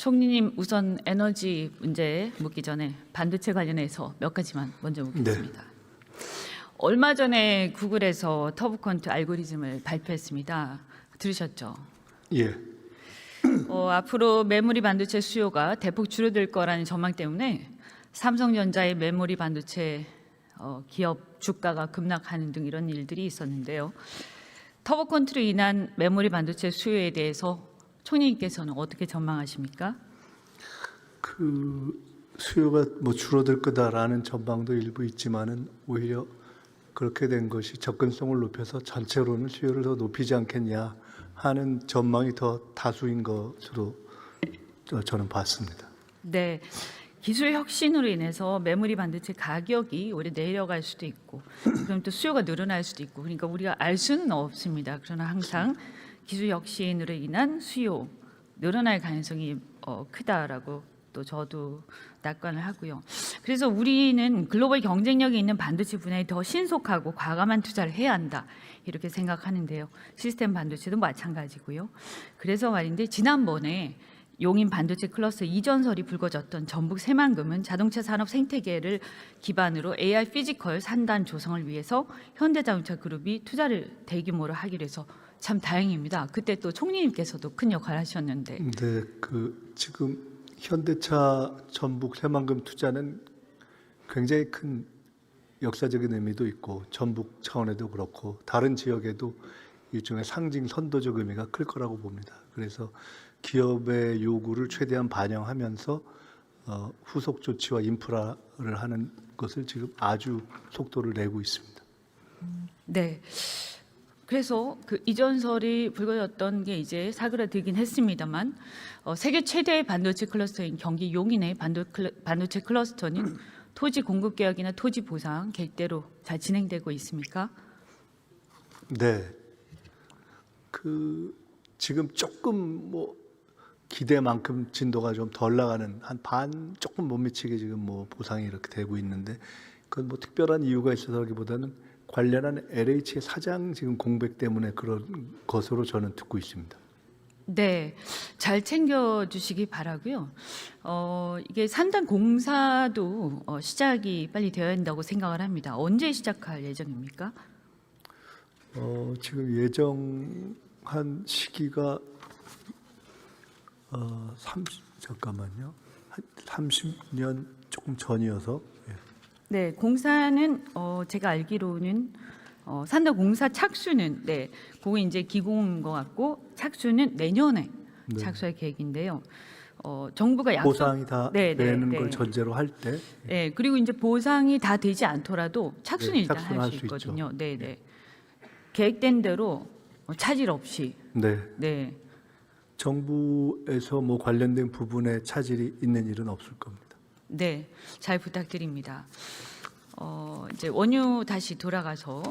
총리님, 우선 에너지 문제 묻기 전에 반도체 관련해서 몇 가지만 먼저 묻겠습니다. 얼마 전에 구글에서 터보컨트 알고리즘을 발표했습니다. 들으셨죠? 예. 앞으로 메모리 반도체 수요가 대폭 줄어들 거라는 전망 때문에 삼성전자의 메모리 반도체 기업 주가가 급락하는 등 이런 일들이 있었는데요. 터보컨트로 인한 메모리 반도체 수요에 대해서 총리님께서는 어떻게 전망하십니까? 그 수요가 뭐 줄어들 거다라는 전망도 일부 있지만은 오히려 그렇게 된 것이 접근성을 높여서 전체로는 수요를 더 높이지 않겠냐 하는 전망이 더 다수인 것으로 저는 봤습니다. 네. 기술 혁신으로 인해서 메모리 반도체 가격이 오히려 내려갈 수도 있고, 그럼 또 수요가 늘어날 수도 있고, 그러니까 우리가 알 수는 없습니다. 그러나 항상 기술 혁신으로 인한 수요 늘어날 가능성이 크다라고 또 저도 낙관을 하고요. 그래서 우리는 글로벌 경쟁력이 있는 반도체 분야에 더 신속하고 과감한 투자를 해야 한다, 이렇게 생각하는데요. 시스템 반도체도 마찬가지고요. 그래서 말인데, 지난번에 용인 반도체 클러스터 이전설이 불거졌던 전북 새만금은 자동차 산업 생태계를 기반으로 AI 피지컬 산단 조성을 위해서 현대자동차 그룹이 투자를 대규모로 하기로 해서 참 다행입니다. 그때 또 총리님께서도 큰 역할을 하셨는데. 네, 지금 현대차 전북 새만금 투자는 굉장히 큰 역사적인 의미도 있고 전북 차원에도 그렇고 다른 지역에도 일종의 상징 선도적 의미가 클 거라고 봅니다. 그래서 기업의 요구를 최대한 반영하면서 후속 조치와 인프라를 하는 것을 지금 아주 속도를 내고 있습니다. 네. 그래서 그 이전설이 불거졌던 게 이제 사그라들긴 했습니다만, 세계 최대의 반도체 클러스터인 경기 용인의 반도체 클러스터는 토지 공급 계약이나 토지 보상 계획대로 잘 진행되고 있습니까? 네. 지금 조금 뭐 기대만큼 진도가 좀 덜 나가는 한 반 조금 못 미치게 지금 뭐 보상이 이렇게 되고 있는데, 그건 뭐 특별한 이유가 있어서라기보다는 관련한 LH의 사장 지금 공백 때문에 그런 것으로 저는 듣고 있습니다. 네, 잘 챙겨주시기 바라고요. 이게 산단 공사도 시작이 빨리 되어야 한다고 생각을 합니다. 언제 시작할 예정입니까? 지금 예정한 시기가 잠깐만요. 한 30년 조금 전이어서. 예. 네, 공사는 제가 알기로는 산단 공사 착수는 그거 이제 기공인 것 같고, 착수는 내년에 네. 착수할 계획인데요. 정부가 약속 보상이 다 되는 걸 전제로 할 때. 네, 그리고 이제 보상이 다 되지 않더라도 착수는 네, 일단 착수는 할 할 수 수 있거든요. 있죠. 네, 네. 계획된 대로 차질 없이. 네. 네. 정부에서 뭐 관련된 부분에 차질이 있는 일은 없을 겁니다. 네, 잘 부탁드립니다. 이제 원유 다시 돌아가서,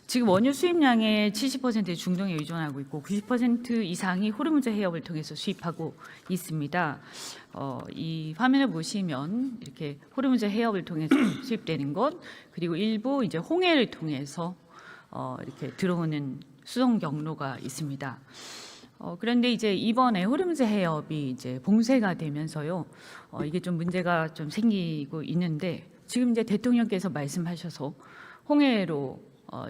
지금 원유 수입량의 70%의 중동에 의존하고 있고 90% 이상이 호르무즈 해협을 통해서 수입하고 있습니다. 이 화면을 보시면 이렇게 호르무즈 해협을 통해서 수입되는 것, 그리고 일부 이제 홍해를 통해서 이렇게 들어오는 수송 경로가 있습니다. 그런데 이제 이번에 호르무즈 해협이 이제 봉쇄가 되면서요, 이게 좀 문제가 좀 생기고 있는데, 지금 이제 대통령께서 말씀하셔서 홍해로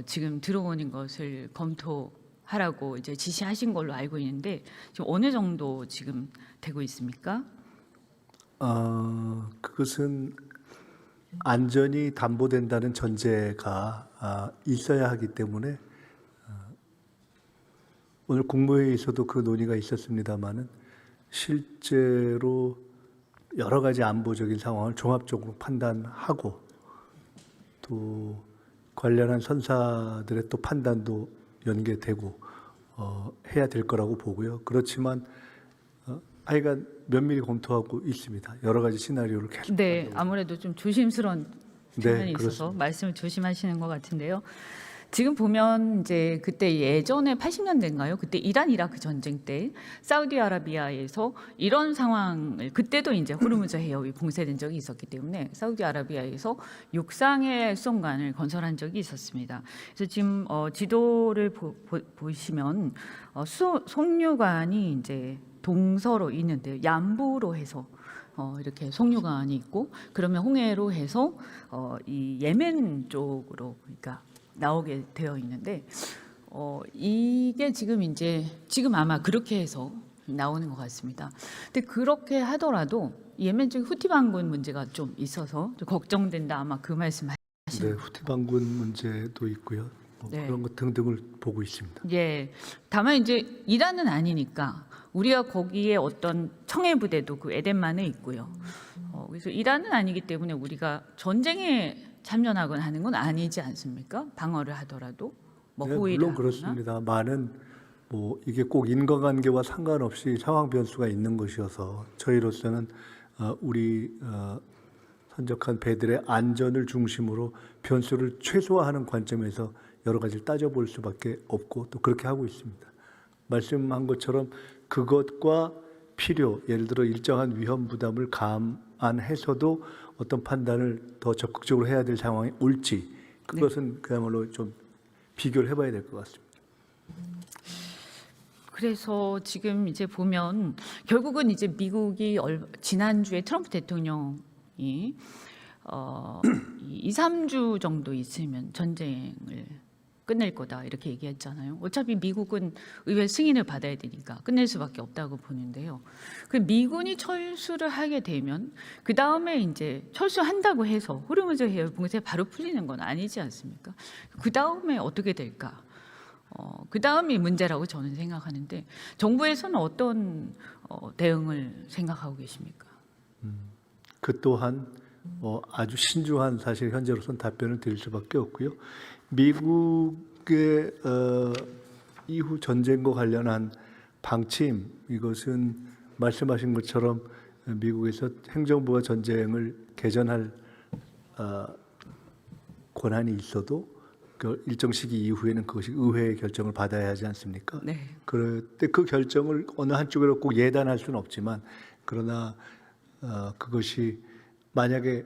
지금 들어오는 것을 검토하라고 이제 지시하신 걸로 알고 있는데, 지금 어느 정도 지금 되고 있습니까? 그것은 안전이 담보된다는 전제가 있어야 하기 때문에 오늘 국무회의에서도 그 논의가 있었습니다마는 실제로 여러 가지 안보적인 상황을 종합적으로 판단하고 또 관련한 선사들의 또 판단도 연계되고 해야 될 거라고 보고요. 그렇지만 하여간 면밀히 검토하고 있습니다. 여러 가지 시나리오를 계속. 네, 아무래도 좀 조심스러운 측면이 있어서 그렇습니다. 말씀을 조심하시는 것 같은데요. 지금 보면 이제 그때 예전에 80년대인가요? 그때 이란 이라크 전쟁 때 사우디아라비아에서 이런 상황을, 그때도 이제 호르무즈 해협이 봉쇄된 적이 있었기 때문에 사우디아라비아에서 육상의 수송관을 건설한 적이 있었습니다. 그래서 지금 지도를 보시면 송유관이 이제 동서로 있는데요. 양부로 해서 이렇게 송유관이 있고 그러면 홍해로 해서 이 예멘 쪽으로 그러니까 나오게 되어 있는데 이게 지금 아마 그렇게 해서 나오는 것 같습니다. 근데 그렇게 하더라도 예멘 쪽 후티 반군 문제가 좀 있어서 좀 걱정된다 아마 그 말씀 네, 후티 반군 문제도 있고요. 뭐 네. 그런 것 등등을 보고 있습니다. 예. 다만 이제 이란은 아니니까 우리가 거기에 어떤 청해 부대도 그 에덴만에 있고요. 그래서 이란은 아니기 때문에 우리가 전쟁에 참전하거나 하는 건 아니지 않습니까? 방어를 하더라도 뭐 네, 호위를 물론 하거나. 그렇습니다. 많은 뭐 이게 꼭 인과관계와 상관없이 상황 변수가 있는 것이어서 저희로서는 우리 선적한 배들의 안전을 중심으로 변수를 최소화하는 관점에서 여러 가지를 따져볼 수밖에 없고 또 그렇게 하고 있습니다. 말씀한 것처럼 그것과 필요, 예를 들어 일정한 위험 부담을 감안해서도 어떤 판단을 더 적극적으로 해야 될 상황이 올지 그것은 그야말로 좀 비교를 해봐야 될 것 같습니다. 그래서 지금 이제 보면 결국은 이제 미국이 지난주에 트럼프 대통령이 2, 3주 정도 있으면 전쟁을 끝낼 거다 이렇게 얘기했잖아요. 어차피 미국은 의회 승인을 받아야 되니까 끝낼 수밖에 없다고 보는데요. 그 미군이 철수를 하게 되면 그 다음에 이제 철수한다고 해서 호르무즈 해협 봉쇄 바로 풀리는 건 아니지 않습니까? 그 다음에 어떻게 될까? 그 다음이 문제라고 저는 생각하는데 정부에서는 어떤 대응을 생각하고 계십니까? 그 또한 아주 신중한 사실 현재로서는 답변을 드릴 수밖에 없고요. 미국의 이후 전쟁과 관련한 방침 이것은 말씀하신 것처럼 미국에서 행정부가 전쟁을 개전할 권한이 있어도 그 일정 시기 이후에는 그것이 의회의 결정을 받아야 하지 않습니까? 네. 그때 그 결정을 어느 한쪽으로 꼭 예단할 수는 없지만 그러나 그것이 만약에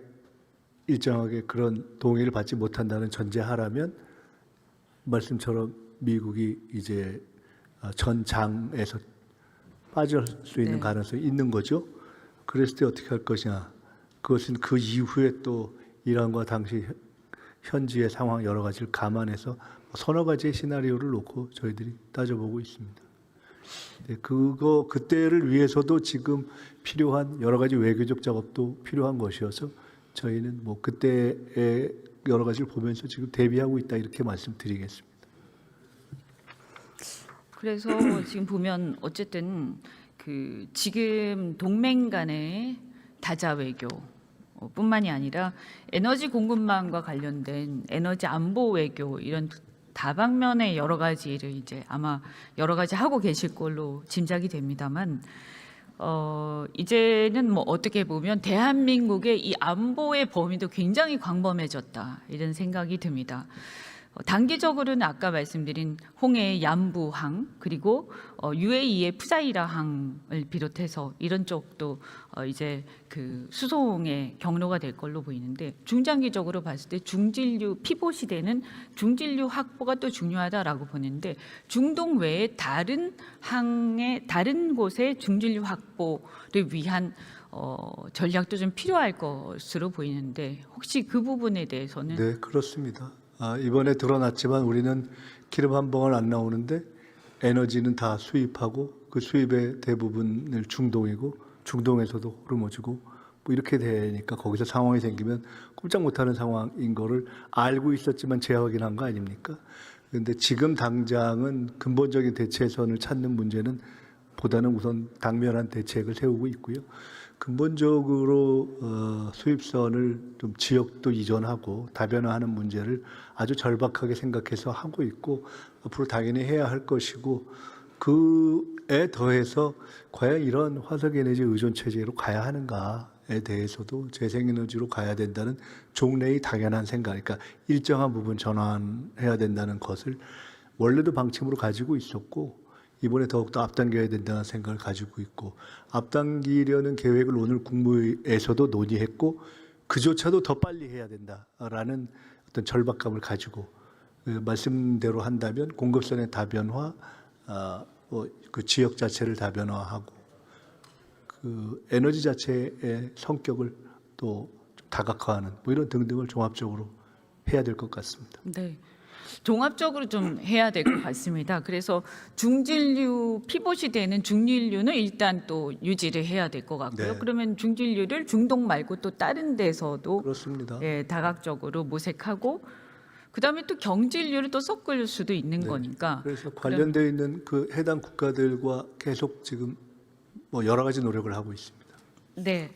일정하게 그런 동의를 받지 못한다는 전제하라면 말씀처럼 미국이 이제 전장에서 빠질 수 있는 네. 가능성이 있는 거죠. 그랬을 때 어떻게 할 것이냐. 그것은 그 이후에 또 이란과 당시 현지의 상황 여러 가지를 감안해서 서너 가지의 시나리오를 놓고 저희들이 따져보고 있습니다. 네, 그때를 위해서도 지금 필요한 여러 가지 외교적 작업도 필요한 것이어서 저희는 뭐 그때의 여러 가지를 보면서 지금 대비하고 있다 이렇게 말씀드리겠습니다. 그래서 지금 보면 어쨌든 그 지금 동맹 간의 다자 외교 뿐만이 아니라 에너지 공급망과 관련된 에너지 안보 외교 이런 다방면의 여러 가지를 이제 아마 여러 가지 하고 계실 걸로 짐작이 됩니다만 이제는 뭐 어떻게 보면 대한민국의 이 안보의 범위도 굉장히 광범해졌다 이런 생각이 듭니다. 단기적으로는 아까 말씀드린 홍해의 얀부항 그리고 UAE의 푸자이라항을 비롯해서 이런 쪽도 이제 그 수송의 경로가 될 걸로 보이는데 중장기적으로 봤을 때 중진류 피보 시대는 중진류 확보가 또 중요하다라고 보는데 중동 외에 다른 항의 다른 곳의 중진류 확보를 위한 전략도 좀 필요할 것으로 보이는데 혹시 그 부분에 대해서는 네, 그렇습니다. 이번에 드러났지만 우리는 기름 한 벙을 안 나오는데 에너지는 다 수입하고 그 수입의 대부분을 중동이고 중동에서도 호르무즈고 뭐 이렇게 되니까 거기서 상황이 생기면 꼼짝 못하는 상황인 거를 알고 있었지만 재확인한 거 아닙니까? 그런데 지금 당장은 근본적인 대체선을 찾는 문제는 보다는 우선 당면한 대책을 세우고 있고요. 근본적으로 수입선을 좀 지역도 이전하고 다변화하는 문제를 아주 절박하게 생각해서 하고 있고 앞으로 당연히 해야 할 것이고 그에 더해서 과연 이런 화석에너지 의존 체제로 가야 하는가에 대해서도 재생에너지로 가야 된다는 종래의 당연한 생각, 그러니까 일정한 부분 전환해야 된다는 것을 원래도 방침으로 가지고 있었고 이번에 더욱더 앞당겨야 된다는 생각을 가지고 있고 앞당기려는 계획을 오늘 국무회에서도 논의했고 그조차도 더 빨리 해야 된다라는 어떤 절박감을 가지고 말씀대로 한다면 공급선의 다변화, 그 지역 자체를 다변화하고 그 에너지 자체의 성격을 또 다각화하는 뭐 이런 등등을 종합적으로 해야 될 것 같습니다. 네. 종합적으로 좀 해야 될 것 같습니다. 그래서 중진류 피봇이 되는 중진류는 일단 또 유지를 해야 될 것 같고요. 네. 그러면 중진류를 중동 말고 또 다른 데서도 그렇습니다. 예, 다각적으로 모색하고 그다음에 또 경질류를 또 섞을 수도 있는 네. 거니까 그래서 관련되어 있는 그 해당 국가들과 계속 지금 뭐 여러 가지 노력을 하고 있습니다. 네.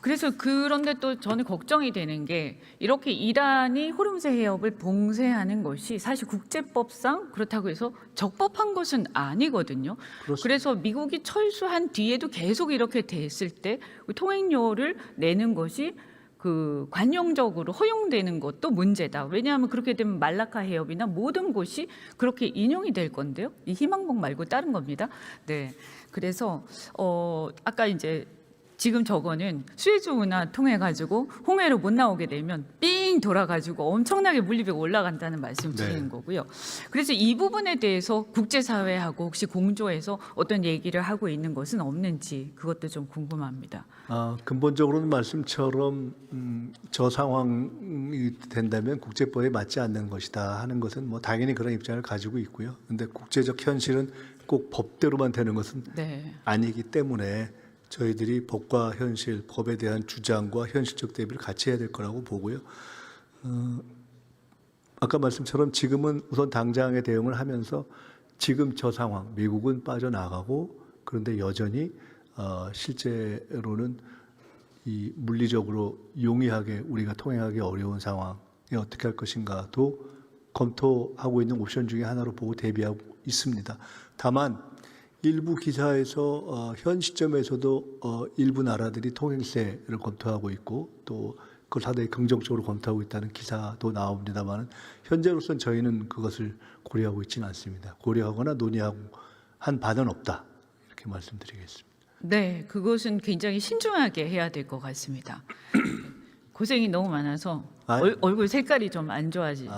그래서 그런데 또 저는 걱정이 되는 게 이렇게 이란이 호르무즈 해협을 봉쇄하는 것이 사실 국제법상 그렇다고 해서 적법한 것은 아니거든요. 그렇습니다. 그래서 미국이 철수한 뒤에도 계속 이렇게 됐을 때 통행료를 내는 것이 그 관용적으로 허용되는 것도 문제다. 왜냐하면 그렇게 되면 말라카 해협이나 모든 곳이 그렇게 인용이 될 건데요. 이 희망봉 말고 다른 겁니다. 네. 그래서 아까 이제 지금 저거는 수에즈 운하 통해 가지고 홍해로 못 나오게 되면 삥 돌아가지고 엄청나게 물리비가 올라간다는 말씀 드리는 네. 거고요. 그래서 이 부분에 대해서 국제사회하고 혹시 공조해서 어떤 얘기를 하고 있는 것은 없는지 그것도 좀 궁금합니다. 근본적으로는 말씀처럼 저 상황이 된다면 국제법에 맞지 않는 것이다 하는 것은 뭐 당연히 그런 입장을 가지고 있고요. 그런데 국제적 현실은 꼭 법대로만 되는 것은 네. 아니기 때문에 저희들이 법과 현실, 법에 대한 주장과 현실적 대비를 같이 해야 될 거라고 보고요. 아까 말씀처럼 지금은 우선 당장의 대응을 하면서 지금 저 상황, 미국은 빠져나가고 그런데 여전히 실제로는 이 물리적으로 용이하게 우리가 통행하기 어려운 상황에 어떻게 할 것인가도 검토하고 있는 옵션 중에 하나로 보고 대비하고 있습니다. 다만 일부 기사에서 현 시점에서도 일부 나라들이 통행세를 검토하고 있고 또 그걸 상당히 긍정적으로 검토하고 있다는 기사도 나옵니다만 현재로서는 저희는 그것을 고려하고 있지는 않습니다. 고려하거나 논의하고 한 바는 없다 이렇게 말씀드리겠습니다. 네, 그것은 굉장히 신중하게 해야 될 것 같습니다. 고생이 너무 많아서 얼굴 색깔이 좀 안 좋아지.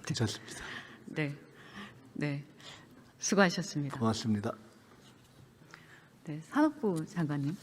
괜찮습니다. 네, 네, 수고하셨습니다. 고맙습니다. 네, 산업부 장관님.